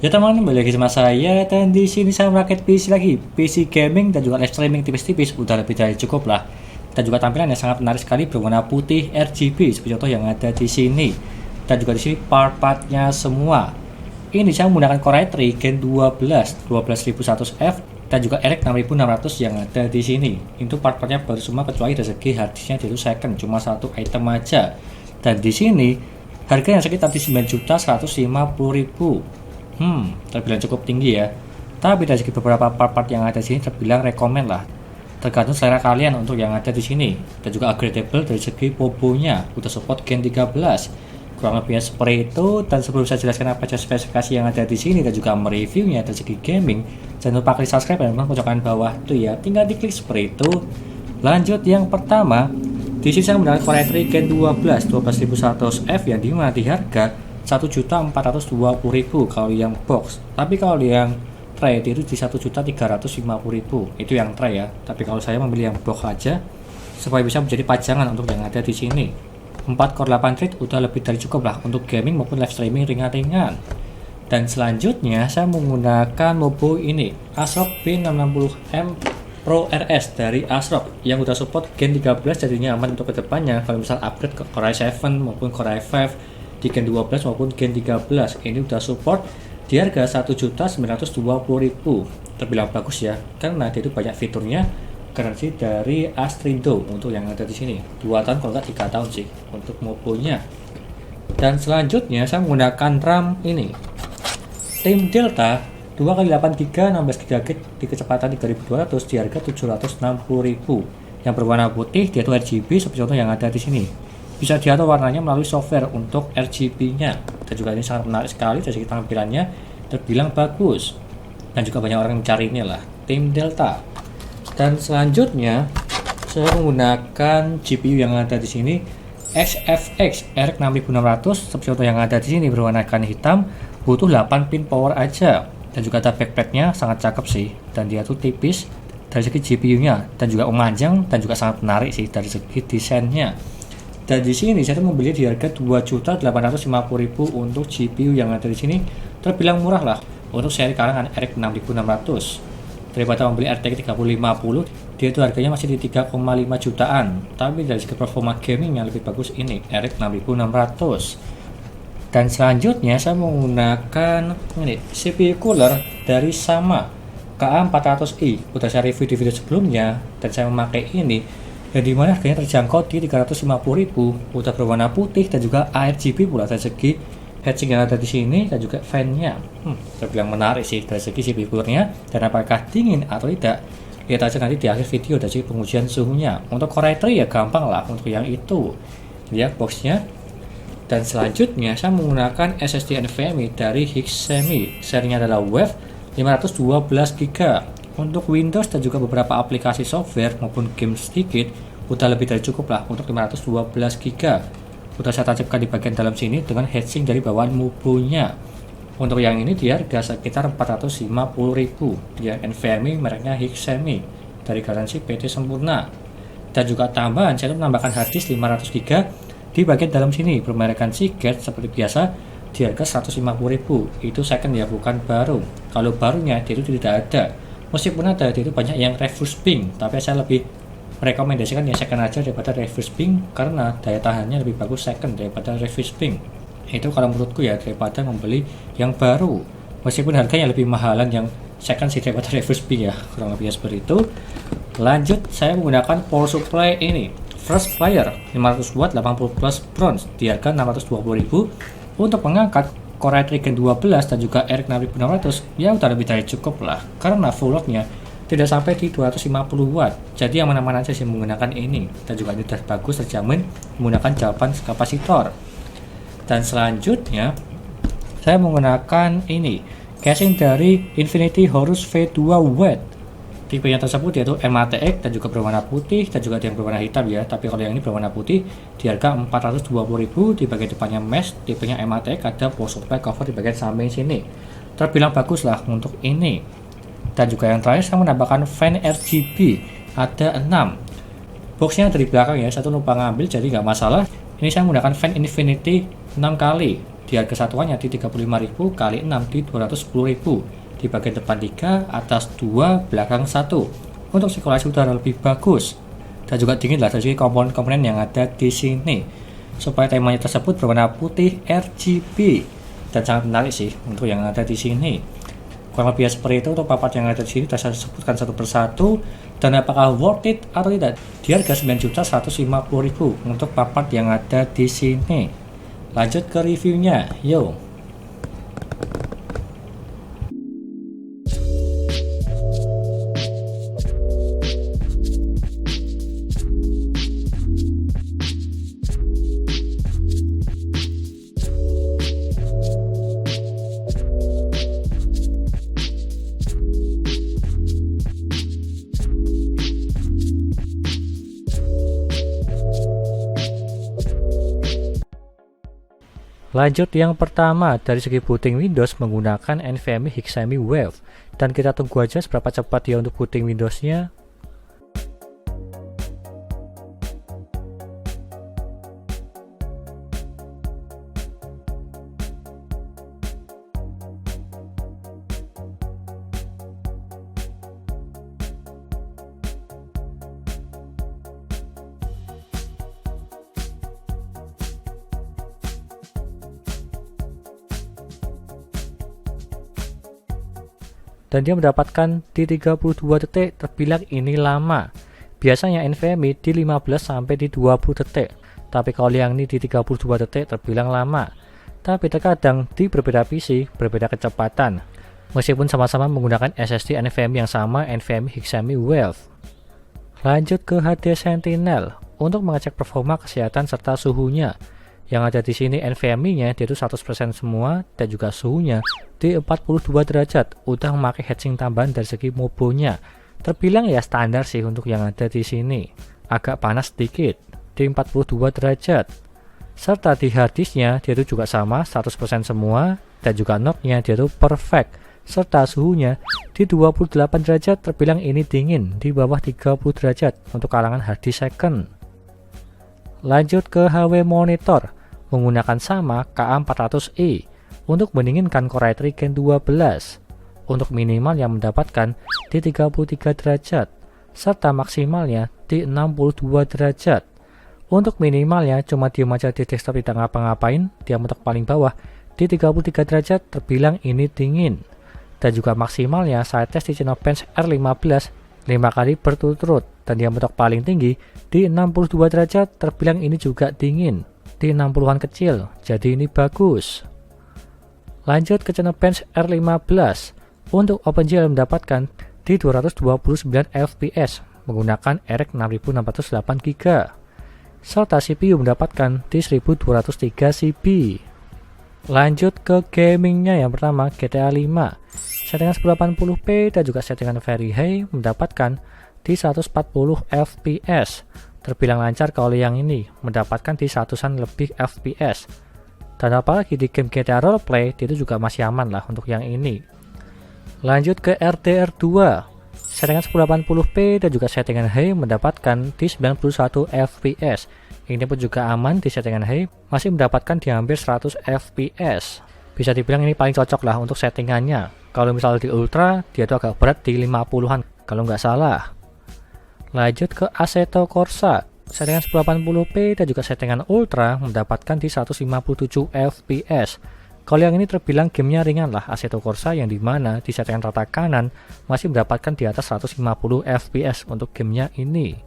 Ya teman, kembali lagi sama saya dan di sini saya merakit PC lagi, PC gaming dan juga live streaming tipis-tipis, udah lebih dari cukup lah. Dan juga tampilannya sangat menarik sekali berwarna putih RGB seperti contoh yang ada di sini. Dan juga di sini part-partnya semua. Ini saya menggunakan Core i3 Gen 12 12100F dan juga RX 6600 yang ada di sini. Itu part-partnya baru semua kecuali dari segi harddisknya itu second, cuma satu item aja. Dan di sini harganya sekitar di 9.150.000. Terbilang cukup tinggi ya. Tapi dari segi beberapa part-part yang ada di sini terbilang rekomen lah. Tergantung selera kalian untuk yang ada di sini. Dan juga upgradable dari segi pobonya, udah support Gen 13. Kurang lebihnya seperti itu. Dan sebelum saya jelaskan apa saja spesifikasi yang ada di sini dan juga mereviewnya dari segi gaming, jangan lupa klik subscribe dan pojokan bawah tuh ya. Tinggal diklik seperti itu. Lanjut yang pertama, di sini saya menggunakan Core i3 Gen 12 12100F yang dimana di harga 1.420.000 kalau yang box. Tapi kalau yang tray itu di 1.350.000. Itu yang tray ya. Tapi kalau saya memilih yang box aja supaya bisa menjadi pajangan untuk yang ada di sini. 4 core 8 thread udah lebih dari cukup lah untuk gaming maupun live streaming ringan-ringan. Dan selanjutnya saya menggunakan mobo ini, ASRock B660M Pro RS dari ASRock yang udah support Gen 13, jadinya aman untuk kedepannya kalau misal upgrade ke Core i7 maupun Core i5 di Gen 12 maupun Gen 13. Ini udah support di harga 1.920.000. Terbilang bagus ya, karena dia itu banyak fiturnya. Garansi dari Astrindo untuk yang ada di sini 2 tahun kalau nggak 3 tahun sih untuk mobonya. Dan selanjutnya saya menggunakan RAM ini Tim Delta 2x8GB 16GB di kecepatan 3200 di harga 760.000. Yang berwarna putih dia itu RGB seperti contoh yang ada di sini. Bisa diatur warnanya melalui software untuk RGB-nya. Dan juga ini sangat menarik sekali dari segi tampilannya, terbilang bagus. Dan juga banyak orang yang mencari ini lah, Tim Delta. Dan selanjutnya saya menggunakan GPU yang ada di sini XFX RX 6600 seperti contoh yang ada di sini berwarna hitam, butuh 8 pin power aja. Dan juga ada backplate-nya sangat cakep sih, dan dia tuh tipis dari segi GPU-nya dan juga memanjang dan juga sangat menarik sih dari segi desainnya. Dan di sini saya membeli di harga 2.850.000 untuk GPU yang ada di sini, terbilang murah lah untuk seri kalangan RX 6600. Daripada membeli RTX 3050, dia itu harganya masih di 3,5 jutaan. Tapi dari segi performa gaming yang lebih bagus ini RX 6600. Dan selanjutnya saya menggunakan ini CPU cooler dari Sama KA400i. Udah saya review di video sebelumnya dan saya memakai ini, yang dimana harganya terjangkau di 350.000. Udah berwarna putih dan juga ARGB pula dari segi heatsink yang ada di sini dan juga fan-nya. Terbilang menarik sih dari segi CPU coolernya, dan apakah dingin atau tidak lihat aja nanti di akhir video dari pengujian suhunya. Untuk Core i3 ya gampang lah untuk yang itu. Lihat boxnya. Dan selanjutnya saya menggunakan SSD NVMe dari Hexsemi. Serinya adalah Wave 512GB. Untuk Windows dan juga beberapa aplikasi software maupun game sedikit udah lebih dari cukup lah untuk 512GB. Udah saya tancapkan di bagian dalam sini dengan heatsink dari bawaan mobonya. Untuk yang ini di harga sekitar 450.000. Dia NVMe mereknya Hexsemi dari garansi PT Sempurna. Dan juga tambahan saya menambahkan harddisk 500GB di bagian dalam sini bermerekkan Seagate seperti biasa di harga 150.000. Itu second ya, bukan baru. Kalau barunya dia itu tidak ada. Meskipun ada, dia itu banyak yang reverse ping, tapi saya lebih merekomendasikan ya second aja daripada reverse ping, karena daya tahannya lebih bagus second daripada reverse ping. Itu kalau menurutku ya, daripada membeli yang baru. Meskipun harganya lebih mahalan yang second sih daripada reverse ping ya, kurang lebihnya seperti itu. Lanjut, saya menggunakan power supply ini First Fire 500 watt 80 plus bronze di harga 620.000 untuk mengangkat Core i3 Gen 12 dan juga RX 6600. Ya udah lebih dari cukup lah, karena full loadnya tidak sampai di 250 watt. Jadi yang mana-mana aja sih menggunakan ini, dan juga ini sudah bagus terjamin menggunakan jawaban kapasitor. Dan selanjutnya saya menggunakan ini casing dari Infinity Horus V2 Wet. Tipenya tersebut yaitu MATX dan juga berwarna putih dan juga yang berwarna hitam ya. Tapi kalau yang ini berwarna putih di harga 420.000. Di bagian depannya mesh, tipenya MATX, ada power supply cover di bagian samping sini. Terbilang bagus lah untuk ini. Dan juga yang terakhir saya menambahkan fan RGB, ada 6. Boxnya dari belakang ya, satu lupa ngambil jadi nggak masalah. Ini saya menggunakan fan Infinity 6 kali Di harga satuannya di 35.000 kali 6 di 210.000. Di bagian depan 3, atas 2, belakang 1. Untuk sirkulasi udara lebih bagus. Dan juga dingin lah dari komponen-komponen yang ada di sini. Supaya temanya tersebut berwarna putih RGB. Dan sangat menarik sih untuk yang ada di sini. Kurang lebih seperti itu untuk papat yang ada di sini. Saya sebutkan satu persatu. Dan apakah worth it atau tidak? Di harga 9.150.000 untuk papat yang ada di sini. Lanjut ke reviewnya, yo. Lanjut yang pertama, dari segi booting Windows menggunakan NVMe Hexami Wave. Dan kita tunggu aja seberapa cepat dia untuk booting Windowsnya. Dan dia mendapatkan di 32 detik, terbilang ini lama. Biasanya NVMe di 15 sampai di 20 detik. Tapi kalau yang ini di 32 detik terbilang lama. Tapi terkadang di berbeda PC berbeda kecepatan. Meskipun sama-sama menggunakan SSD NVMe yang sama, NVMe Hexami Wave. Lanjut ke HD Sentinel untuk mengecek performa, kesehatan serta suhunya. Yang ada di sini NVMe-nya itu 100% semua dan juga suhunya di 42 derajat. Udah memakai heatsink tambahan dari segi mobonya. Terbilang ya standar sih untuk yang ada di sini. Agak panas sedikit di 42 derajat. Serta di harddisknya dia itu juga sama 100% semua dan juga knob-nya dia itu perfect. Serta suhunya di 28 derajat, terbilang ini dingin di bawah 30 derajat untuk kalangan harddisk second. Lanjut ke HW monitor menggunakan sama KA400E untuk mendinginkan Core i3 Gen 12 untuk minimal yang mendapatkan di 33 derajat serta maksimalnya di 62 derajat. Untuk minimalnya cuma diam aja di desktop tidak ngapa-ngapain, dia mentok paling bawah di 33 derajat, terbilang ini dingin. Dan juga maksimalnya saya tes di Cinebench R15 5 kali berturut-turut dan dia mentok paling tinggi di 62 derajat, terbilang ini juga dingin di 60-an kecil, jadi ini bagus. Lanjut ke Cinebench R15 untuk OpenGL mendapatkan di 229 fps menggunakan RX 6608GB serta CPU mendapatkan di 1203 CB. Lanjut ke gamingnya, yang pertama GTA 5 settingan 1080p dan juga settingan very high mendapatkan di 140 fps. Terbilang lancar kalau yang ini mendapatkan di 100-an lebih fps. Dan apalagi di game GTA Roleplay itu juga masih aman lah untuk yang ini. Lanjut ke RDR2 settingan 1080p dan juga settingan high mendapatkan di 91 fps. Ini pun juga aman di settingan high, masih mendapatkan di hampir 100 fps. Bisa dibilang ini paling cocok lah untuk settingannya. Kalau misalnya di ultra dia tuh agak berat di 50-an kalau nggak salah. Lanjut ke Assetto Corsa settingan 1080p dan juga settingan ultra mendapatkan di 157 fps. Kalau yang ini terbilang gamenya ringan lah, Assetto Corsa, yang dimana di settingan rata kanan masih mendapatkan di atas 150 fps untuk gamenya ini.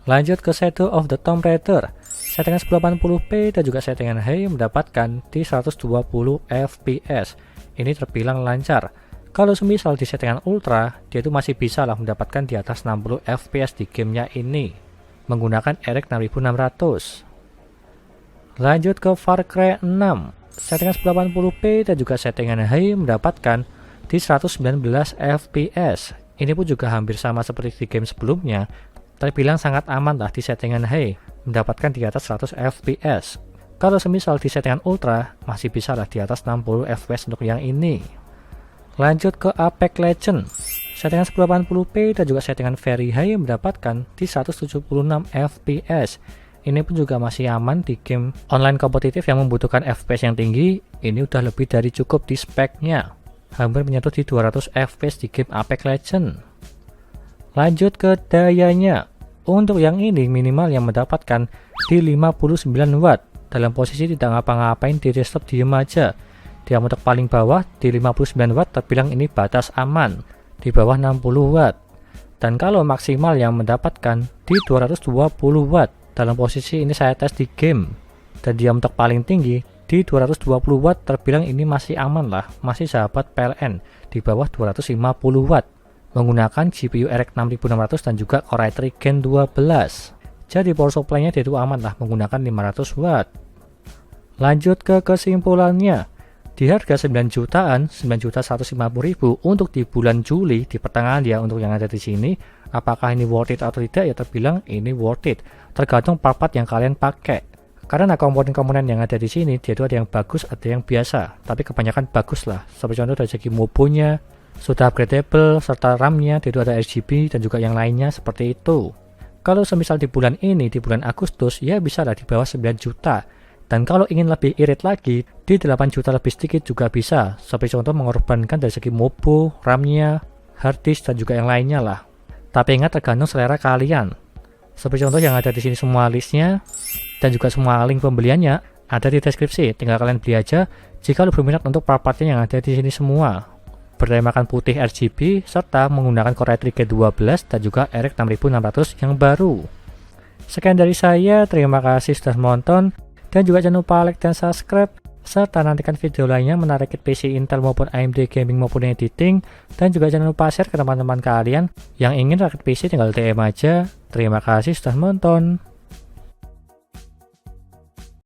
Lanjut ke Shadow of the Tomb Raider settingan 1080p dan juga settingan high mendapatkan di 120 fps. Ini terbilang lancar. Kalau semisal di settingan ultra, dia itu masih bisa lah mendapatkan di atas 60 fps di gamenya ini menggunakan RX 6600. Lanjut ke Far Cry 6 settingan 1080p dan juga settingan high mendapatkan di 119 fps. Ini pun juga hampir sama seperti di game sebelumnya, terbilang sangat aman lah di settingan high mendapatkan di atas 100 fps. Kalau semisal di settingan ultra masih bisa lah di atas 60 fps untuk yang ini. Lanjut ke Apex Legends settingan 1080p dan juga settingan very high mendapatkan di 176 fps. Ini pun juga masih aman di game online kompetitif yang membutuhkan FPS yang tinggi. Ini udah lebih dari cukup di speknya. Hampir menyentuh di 200 FPS di game Apex Legends. Lanjut ke dayanya. Untuk yang ini minimal yang mendapatkan di 59 watt. Dalam posisi tidak ngapa-ngapain, di desktop diem aja. Dia untuk paling bawah di 59 watt terbilang ini batas aman. Di bawah 60 watt. Dan kalau maksimal yang mendapatkan di 220 watt. Dalam posisi ini saya tes di game. Dan dia untuk paling tinggi di 220 watt terbilang ini masih aman lah. Masih sahabat PLN di bawah 250 watt. Menggunakan GPU RX 6600 dan juga Core i3 Gen 12. Jadi power supply-nya itu aman lah menggunakan 500 watt. Lanjut ke kesimpulannya. Di harga 9 jutaan, 9.150.000 untuk di bulan Juli di pertengahan ya untuk yang ada di sini, apakah ini worth it atau tidak? Ya terbilang ini worth it. Tergantung part-part yang kalian pakai. Karena komponen-komponen yang ada di sini dia itu ada yang bagus, ada yang biasa, tapi kebanyakan bagus lah. Seperti contoh dari segi mobonya sudah upgradable, serta RAM-nya itu ada RGB dan juga yang lainnya seperti itu. Kalau semisal di bulan ini, di bulan Agustus, ya bisa lah di bawah 9 juta. Dan kalau ingin lebih irit lagi, di 8 juta lebih sedikit juga bisa. Seperti contoh mengorbankan dari segi mobo, RAM-nya, hard disk dan juga yang lainnya lah. Tapi ingat tergantung selera kalian. Seperti contoh yang ada di sini semua listnya dan juga semua link pembeliannya ada di deskripsi. Tinggal kalian beli aja jika lu berminat untuk part-partnya yang ada di sini semua. Bertemakan putih RGB serta menggunakan Core i3 Gen 12 dan juga RX 6600 yang baru. Sekian dari saya, terima kasih sudah menonton. Dan juga jangan lupa like dan subscribe, serta nantikan video lainnya menarik PC Intel maupun AMD gaming maupun editing. Dan juga jangan lupa share ke teman-teman kalian yang ingin rakit PC tinggal DM aja. Terima kasih sudah menonton.